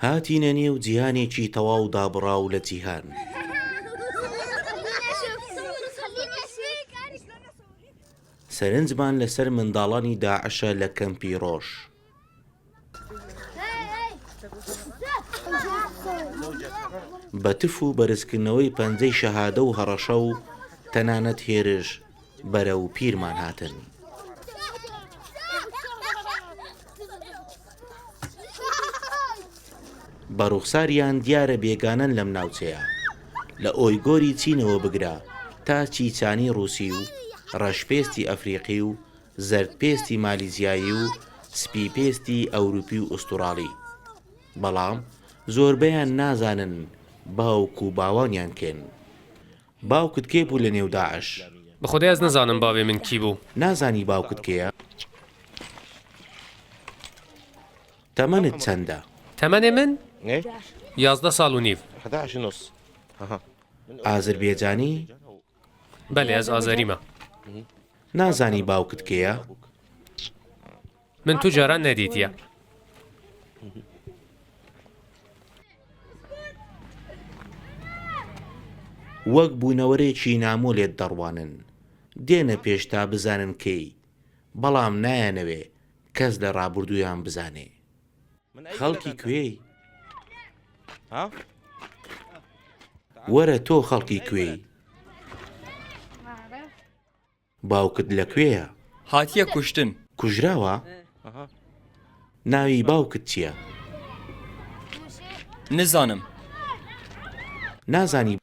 هاتینە نێو جیهانێکی تەواو دابڕاو لە جیهان. سەرنجمان لەسەر منداڵانی داعشە لە کەمپی ڕۆژ. بەتف و بەرزکردنەوەی پەنجەی شەهادە و هەڕەشە و تەنانەت هێرش بەرە و پیرمان هاتن. بە ڕوخساریان دیارە بێگانەن لەم ناوچەیە، لە ئۆیگۆری چینەوە بگرە تا چیچانی ڕووسی و ڕەشپێستی ئەفریقی و زەردپێستی مالیزیایی و سپیپێستی ئەوروپی و ئوستوراڵی، بەڵام زۆربەیان نازانن باوک و باوانیان کێن. باوکت کێ بوو لە نێو داعش؟ بەخۆدای ئەس نەزانم باوێ من کی بوو. نازانی باوکت کێیە؟ تەمەنت چەندە؟ تەمەنێ من 11 ساڵ و نیو. ئازربێجانی؟ بەڵێ ئەس ئازەریمە. نازانی باوکت کێیە؟ من تو جاران نەدیتیە. وەک بوونەوەرێکی نامۆ لێت دەڕوانن، دێنە پێش تا بزانن کەی، بەڵام نایانەوێ کەس لە ڕابردوویان بزانێ. خەڵکی کوێی؟ وەرە تۆ خەڵکی کوێی؟ باوکت لەکوێیە؟ هاتیە کوشتن. کوژراوە؟ ناوی باوکت چییە؟ نزانم. نازانی؟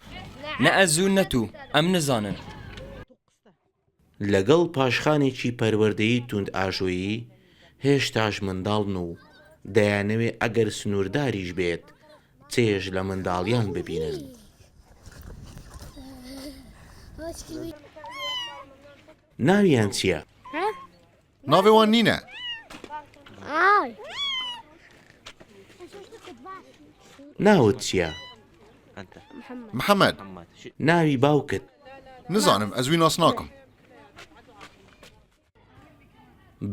نە ئەزوو نەتوو ئەم نزانن. لەگەڵ پاشخانێکی پەروەردەیی توند ئاژۆیی هێشتاش منداڵن و دەیانەوێ ئەگەر سنوورداریش بێت چێژ لە منداڵیان ببینن. ناویان چییە؟ ناوی وان نینە. ناوت چییە؟ محەممەد. ناوی باوکت؟ نزانم ئەزوی ناس ناکەم.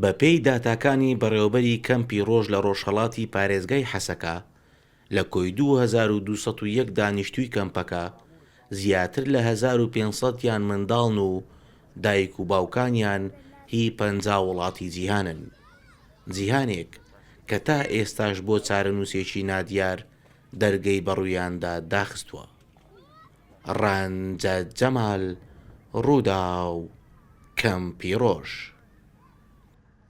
بە پێی داتاکانی بەڕێوەبەری کەمپی ڕۆژ لە ڕۆژهەڵاتی پارێزگای حەسەکە، لە کۆی 2201 دانیشتووی کەمپەکە زیاتر لە 1500یان منداڵن و دایک و باوکانیان هی 50 وڵاتی جیهانن. جیهانێک کە تا ئێستاش بۆ چارەنووسێکی نادیار دەرگەی بەڕوویاندا داخستووە. ڕەنجە جەمال، ڕوودا و کەمپی ڕۆژ.